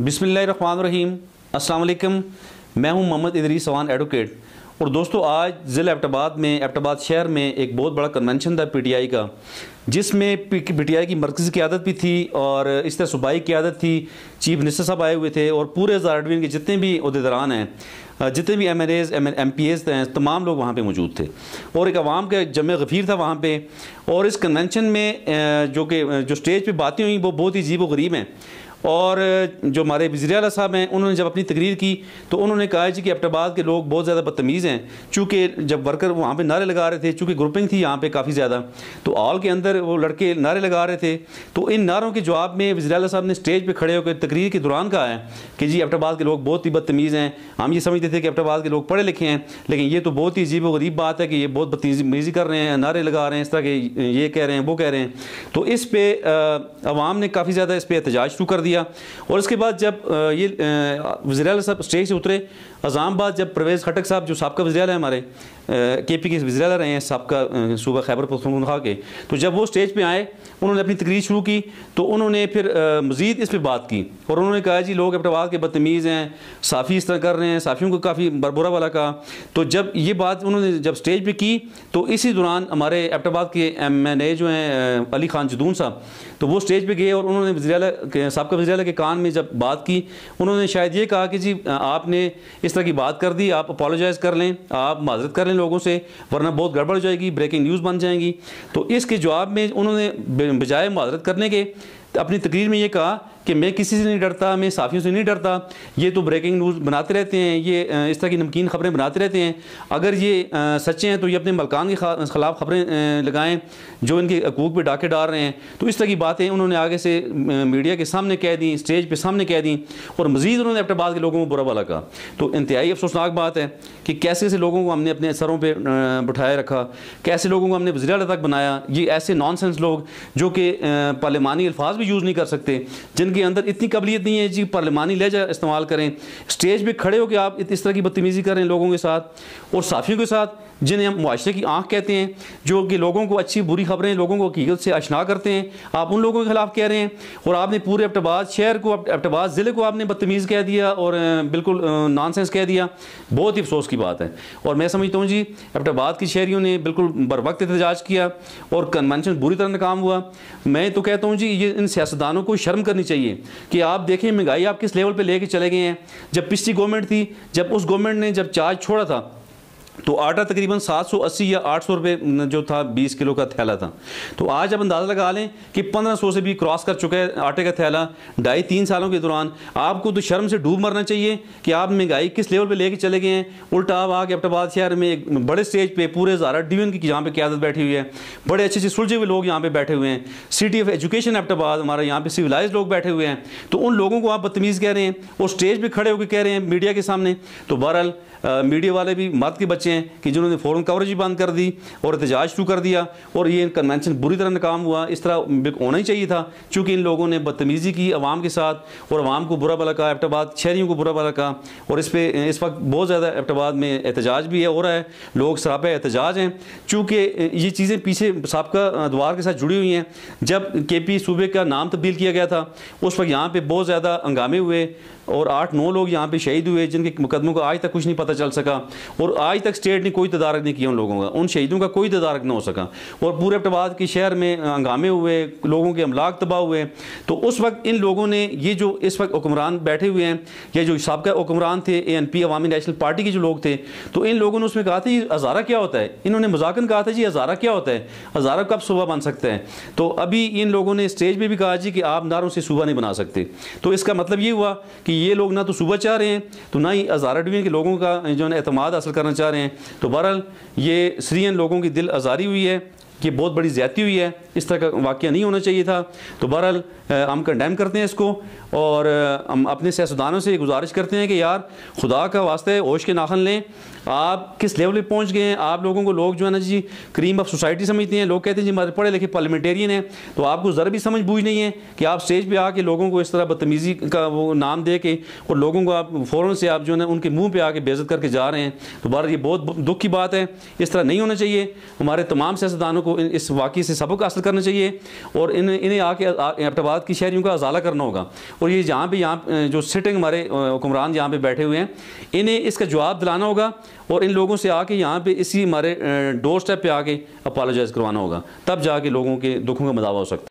बिस्मिल्लाहिर्रहमानिर्रहीम। अस्सलाम वालेकुम। मैं हूं मोहम्मद इदरीस चौहान एडवोकेट। और दोस्तों, आज ज़िला एबटाबाद में एबटाबाद शहर में एक बहुत बड़ा कन्वेंशन था पीटीआई का, जिसमें पीटीआई की मरकज़ी क़यादत भी थी और इस तरह सूबाई क़यादत थी। चीफ मिनिस्टर साहब आए हुए थे और पूरे हज़ार डिवीज़न के जितने भी अहदेदारान हैं, जितने भी MLAs MPs हैं, तमाम लोग वहाँ पे मौजूद थे और एक अवाम का जमे गफ़ीर था वहाँ पे। और इस कन्वेंशन में जो स्टेज पे बातें हुई वो बहुत ही अजीब व गरीब हैं। और जो हमारे वज़ीर आला साहब हैं, उन्होंने जब अपनी तकरीर की तो उन्होंने कहा जी कि एबटाबाद के लोग बहुत ज़्यादा बदतमीज़ हैं। चूँकि जब वर्कर वहाँ पे नारे लगा रहे थे, चूँकि ग्रुपिंग थी यहाँ पे काफ़ी ज़्यादा, तो हॉल के अंदर वो लड़के नारे लगा रहे थे। तो इन नारों के जवाब में वज़ीर आला साहब ने स्टेज पर खड़े होकर तकरीर के दौरान कहा है कि जी एबटाबाद के लोग बहुत ही बदतमीज़ हैं। हम ये समझते थे कि एबटाबाद के लोग पढ़े लिखे हैं, लेकिन ये तो बहुत ही अजीब व गरीब बात है कि ये बहुत बदतमीज़ी कर रहे हैं, नारे लगा रहे हैं, इस तरह के ये कह रहे हैं, वो कह रहे हैं। तो इस पर अवाम ने काफ़ी ज़्यादा इस पर एहतजाज शुरू कर दिया। और उसके बाद जब ये वज़ीर आला साहब स्टेज से उतरे, अज़ाम बाद जब परवेज़ खटक साहब जो साबका वज़ीर आला है हमारे KP के वज़ीर आला रहे हैं साबका सूबा खैबर पख्तूनख्वा के, तो जब वो स्टेज पे आए उन्होंने अपनी तकरीर शुरू की तो उन्होंने फिर मज़ीद इस पर बात की और उन्होंने कहा जी लोग एबटाबाद के बदतमीज़ हैं, साफ़ी इस तरह कर रहे हैं, साफ़ियों को काफ़ी बुरा वाला कहा। तो जब ये बात उन्होंने जब स्टेज पर की तो इसी दौरान हमारे एबटाबाद के MNA जो हैं अली ख़ान जदून साहब, तो वो स्टेज पर गए और उन्होंने वज़ीर आला साबका वज़ीर आला के कान में जब बात की, उन्होंने शायद ये कहा कि जी आपने इस तरह की बात कर दी, आप अपोलोजाइज़ कर लें, आप माजरत कर लें लोगों से, वरना बहुत गड़बड़ हो जाएगी, ब्रेकिंग न्यूज़ बन जाएंगी। तो इसके जवाब में उन्होंने बजाय माजरत करने के अपनी तकरीर में ये कहा कि मैं किसी से नहीं डरता, मैं साफ़ियों से नहीं डरता, ये तो ब्रेकिंग न्यूज़ बनाते रहते हैं, ये इस तरह की नमकीन खबरें बनाते रहते हैं। अगर ये सच्चे हैं तो ये अपने मलकान के ख़िलाफ़ खबरें लगाएं जो इनके हकूक़ पे डाके डाल रहे हैं। तो इस तरह की बातें उन्होंने आगे से मीडिया के सामने कह दी, स्टेज पे सामने कह दी और मज़ीद उन्होंने एबटाबाद के लोगों को बुरा भला कहा। तो इंतहाई अफसोसनाक बात है कि कैसे ऐसे लोगों को हमने अपने सरों पर बिठाए रखा, कैसे लोगों को हमने वज़ीर आला तक बनाया। ये ऐसे नॉनसेंस लोग जो कि पार्लिमानी अल्फाज भी यूज़ नहीं कर सकते, जिनके अंदर इतनी काबिलियत नहीं है जी पार्लिमानी लहजा इस्तेमाल करें, स्टेज पे खड़े होकर आप इस तरह की बदतमीज़ी करें लोगों के साथ और साफ़ियों के साथ, जिन्हें हम मुआशरे की आँख कहते हैं, जो कि लोगों को अच्छी बुरी खबरें, लोगों को हकीकत से आशना करते हैं, आप उन लोगों के खिलाफ कह रहे हैं। और आपने पूरे एबटाबाद शहर को, एबटाबाद ज़िले को आपने बदतमीज़ कह दिया और बिल्कुल नॉनसेंस कह दिया। बहुत ही अफसोस की बात है। और मैं समझता हूँ जी एबटाबाद की शहरियों ने बिल्कुल बर वक्त एहतजाज किया और कन्वेंशन बुरी तरह नाकाम हुआ। मैं तो कहता हूँ जी ये इन सियासतदानों को शर्म करनी चाहिए कि आप देखें महंगाई आप किस लेवल पे लेके चले गए हैं। जब पिछली गवर्नमेंट थी, जब उस गवर्नमेंट ने जब चार्ज छोड़ा था तो आटा तकरीबन 780 या 800 रुपये जो था 20 किलो का थैला था। तो आज आप अंदाज़ा लगा लें कि 1500 से भी क्रॉस कर चुका है आटे का थैला 2.5-3 सालों के दौरान। आपको तो शर्म से डूब मरना चाहिए कि आप महंगाई किस लेवल पे लेके चले गए हैं। उल्टा आप आके एबटाबाद शहर में एक बड़े स्टेज पे पूरे हज़ारा डिवीज़न की यहाँ पे क़यादत बैठी हुई है, बड़े अच्छे सुलझे हुए लोग यहाँ पे बैठे हुए हैं, सिटी ऑफ एजुकेशन एबटाबाद, हमारे यहाँ पे सिविलाइज लोग बैठे हुए हैं। तो उन लोगों को आप बदतमीज़ कह रहे हैं और स्टेज पर खड़े होकर कह रहे हैं मीडिया के सामने। तो बहरहाल मीडिया वाले भी मत के बच्चे हैं कि जिन्होंने फ़ौरन कवरेज भी बंद कर दी और एहतजाज शुरू कर दिया और ये कन्वेंशन बुरी तरह नाकाम हुआ। इस तरह होना ही चाहिए था, चूँकि इन लोगों ने बदतमीज़ी की अवाम के साथ और अवाम को बुरा भला कहा, एबटाबाद शहरियों को बुरा भला कहा। और इस पर इस वक्त बहुत ज़्यादा एबटाबाद में एहतजाज भी है, हो रहा है, लोग सरापा एहतजाज हैं। चूँकि ये चीज़ें पीछे साबका अदवार के साथ जुड़ी हुई हैं। जब KP सूबे का नाम तब्दील किया गया था उस वक्त यहाँ पर बहुत ज़्यादा हंगामे हुए और 8-9 लोग यहाँ पे शहीद हुए, जिनके मुकदमों का आज तक कुछ नहीं पता चल सका और आज तक स्टेट ने कोई तदारक नहीं किया उन लोगों का, उन शहीदों का कोई तदारक ना हो सका। और पूरे एबटाबाद के शहर में हंगामे हुए, लोगों के अमलाक तबाह हुए। तो उस वक्त इन लोगों ने ये जो इस वक्त हुक्मरान बैठे हुए हैं या जो साबका हुक्मरान थे ANP अवामी नेशनल पार्टी के जो लोग थे, तो इन लोगों ने उसमें कहा था ये हज़ारा क्या होता है। इन्होंने मजाकन कहा था जी हज़ारा क्या होता है, हज़ारा कब सूबा बन सकता है। तो अभी इन लोगों ने स्टेज पर भी कहा जी कि आप नारों से सूबा नहीं बना सकते। तो इसका मतलब ये हुआ कि ये लोग ना तो सूबा चाह रहे हैं, तो ना ही हज़ारा डिवीज़न के लोगों का जो है एतमाद हासिल करना चाह रहे हैं। तो बहरहाल ये सरियन लोगों की दिल आज़ारी हुई है, ये बहुत बड़ी ज़्यादती हुई है, इस तरह का वाक़या नहीं होना चाहिए था। तो बहरहाल हम कंडेम करते हैं इसको और हम अपने सियासतदानों से गुजारिश करते हैं कि यार खुदा का वास्ते होश के नाखन लें। आप किस लेवल पे पहुंच गए हैं। आप लोगों को लोग जो है ना जी क्रीम ऑफ सोसाइटी समझते हैं। लोग कहते हैं जी हमारे पढ़े लिखे पार्लियामेंटेरियन हैं, तो आपको ज़रा भी समझ बूझ नहीं है कि आप स्टेज पे आके लोगों को इस तरह बदतमीज़ी का वो नाम दे के और लोगों को आप फ़ौरन से आप जो है ना उनके मुँह पर आके बेइज्जत करके जा रहे हैं। तो बहरहाल ये बहुत दुख की बात है, इस तरह नहीं होना चाहिए। हमारे तमाम सियासतदानों को को इस वाक़े से सबक हासिल करना चाहिए और इन्हें आके एबटाबाद की शहरियों का अजाला करना होगा। और ये जहाँ भी यहाँ जो सिटिंग हमारे हुक्मरान यहाँ पे बैठे हुए हैं, इन्हें इसका जवाब दिलाना होगा और इन लोगों से आके यहाँ पे इसी हमारे डोर स्टेप पे आके अपोलोजाइज़ करवाना होगा, तब जाके लोगों के दुखों का मदावा हो सकता है।